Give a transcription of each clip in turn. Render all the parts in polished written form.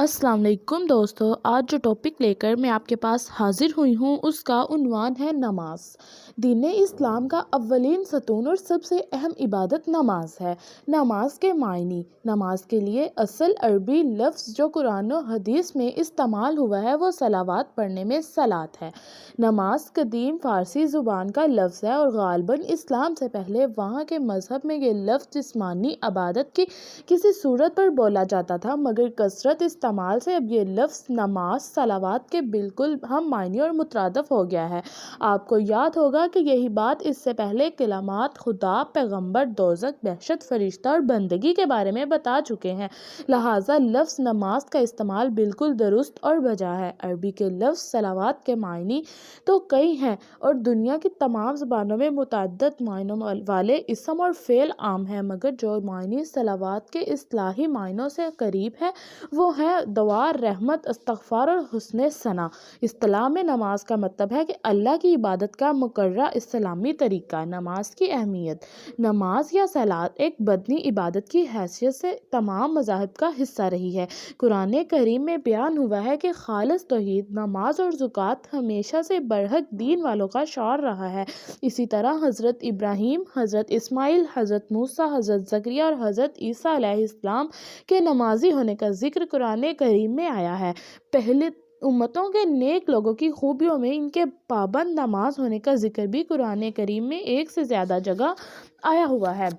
السلام علیکم دوستو، آج جو ٹاپک لے کر میں آپ کے پاس حاضر ہوئی ہوں اس کا عنوان ہے نماز۔ دین اسلام کا اولین ستون اور سب سے اہم عبادت نماز ہے۔ نماز کے معنی: نماز کے لیے اصل عربی لفظ جو قرآن و حدیث میں استعمال ہوا ہے وہ صلوات پڑھنے میں صلاۃ ہے۔ نماز قدیم فارسی زبان کا لفظ ہے اور غالباً اسلام سے پہلے وہاں کے مذہب میں یہ لفظ جسمانی عبادت کی کسی صورت پر بولا جاتا تھا، مگر کثرت استعمال سے اب یہ لفظ نماز صلوات کے بالکل ہم معنی اور مترادف ہو گیا ہے۔ آپ کو یاد ہوگا کہ یہی بات اس سے پہلے کلمات خدا، پیغمبر، دوزخ، بہشت، فرشتہ اور بندگی کے بارے میں بتا چکے ہیں، لہٰذا لفظ نماز کا استعمال بالکل درست اور بجا ہے۔ عربی کے لفظ صلوات کے معنی تو کئی ہیں اور دنیا کی تمام زبانوں میں متعدد معنوں والے اسم اور فعل عام ہیں، مگر جو معنی صلوات کے اصطلاحی معنوں سے قریب ہے وہ ہے دعا، رحمت، استغفار اور حسن ثنا۔ اصطلاح میں نماز کا مطلب ہے کہ اللہ کی عبادت کا مقررہ اسلامی طریقہ۔ نماز کی اہمیت: نماز یا صلاۃ ایک بدنی عبادت کی حیثیت سے تمام مذاہب کا حصہ رہی ہے۔ قرآن کریم میں بیان ہوا ہے کہ خالص توحید، نماز اور زکوٰۃ ہمیشہ سے برحق دین والوں کا شعار رہا ہے۔ اسی طرح حضرت ابراہیم، حضرت اسماعیل، حضرت موسیٰ، حضرت زکریا اور حضرت عیسیٰ علیہ السلام کے نمازی ہونے کا ذکر قرآن کریم میں آیا ہے۔ پہلے امتوں کے نیک لوگوں کی خوبیوں میں ان کے پابند نماز ہونے کا ذکر بھی قرآن کریم میں ایک سے زیادہ جگہ آیا ہوا ہے۔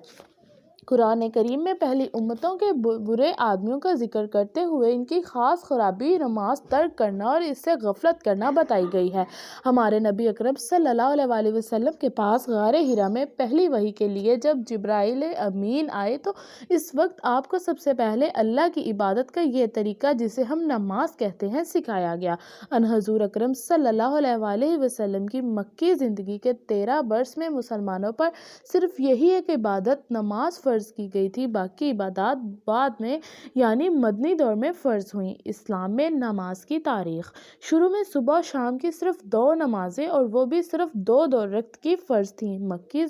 قرآن کریم میں پہلی امتوں کے برے آدمیوں کا ذکر کرتے ہوئے ان کی خاص خرابی نماز ترک کرنا اور اس سے غفلت کرنا بتائی گئی ہے۔ ہمارے نبی اکرم صلی اللہ علیہ وسلم کے پاس غار حرا میں پہلی وحی کے لیے جب جبرائیل امین آئے تو اس وقت آپ کو سب سے پہلے اللہ کی عبادت کا یہ طریقہ جسے ہم نماز کہتے ہیں سکھایا گیا۔ ان حضور اکرم صلی اللہ علیہ وسلم کی مکی زندگی کے 13 برس میں مسلمانوں پر صرف یہی ایک عبادت نماز فرض کی گئی تھی، باقی عبادات بعد میں یعنی مدنی دور میں فرض ہوئیں۔ اسلام میں نماز کی تاریخ: شروع میں صبح و شام کی صرف 2 نمازیں اور وہ بھی صرف 2 رکعت کی فرض تھیں۔ مکی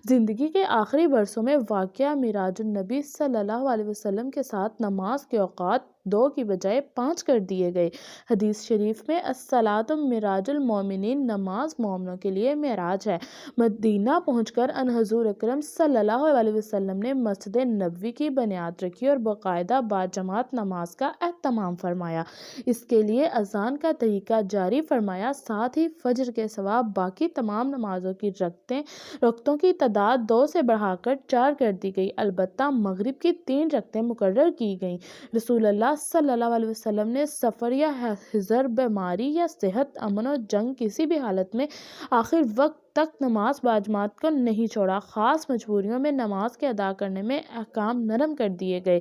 زندگی کے آخری برسوں میں واقعہ معراج النبی صلی اللہ علیہ وسلم کے ساتھ نماز کے اوقات 2 کی بجائے 5 کر دیے گئے۔ حدیث شریف میں الصلاۃ معراج المومنین، نماز مومنوں کے لیے معراج ہے۔ مدینہ پہنچ کر ان حضور اکرم صلی اللہ علیہ وسلم نے مسجد نبوی کی بنیاد رکھی اور باقاعدہ باجماعت نماز کا اہتمام فرمایا۔ اس کے لیے اذان کا طریقہ جاری فرمایا، ساتھ ہی فجر کے سوا باقی تمام نمازوں کی رکعتوں کی تعداد 2 سے بڑھا کر 4 کر دی گئی، البتہ مغرب کی 3 رکعتیں مقرر کی گئیں۔ رسول اللہ صلی اللہ علیہ وسلم نے سفر یا حضر، بیماری یا صحت، امن و جنگ کسی بھی حالت میں آخر وقت تک نماز باجماعت کو نہیں چھوڑا۔ خاص مجبوریوں میں نماز کے ادا کرنے میں احکام نرم کر دیے گئے،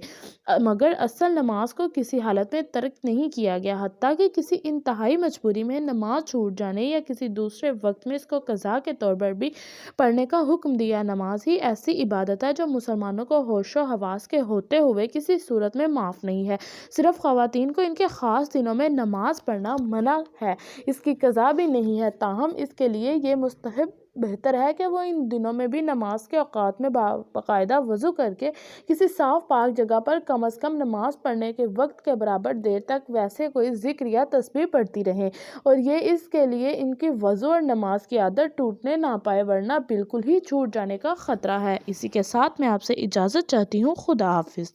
مگر اصل نماز کو کسی حالت میں ترک نہیں کیا گیا، حتیٰ کہ کسی انتہائی مجبوری میں نماز چھوٹ جانے یا کسی دوسرے وقت میں اس کو قضا کے طور پر بھی پڑھنے کا حکم دیا۔ نماز ہی ایسی عبادت ہے جو مسلمانوں کو ہوش و حواس کے ہوتے ہوئے کسی صورت میں معاف نہیں ہے۔ صرف خواتین کو ان کے خاص دنوں میں نماز پڑھنا منع ہے، اس کی قضا بھی نہیں ہے، تاہم اس کے لیے یہ مستحب بہتر ہے کہ وہ ان دنوں میں بھی نماز کے اوقات میں باقاعدہ وضو کر کے کسی صاف پاک جگہ پر کم از کم نماز پڑھنے کے وقت کے برابر دیر تک ویسے کوئی ذکر یا تسبیح پڑھتی رہیں، اور یہ اس کے لیے ان کی وضو اور نماز کی عادت ٹوٹنے نہ پائے، ورنہ بالکل ہی چھوٹ جانے کا خطرہ ہے۔ اسی کے ساتھ میں آپ سے اجازت چاہتی ہوں۔ خدا حافظ۔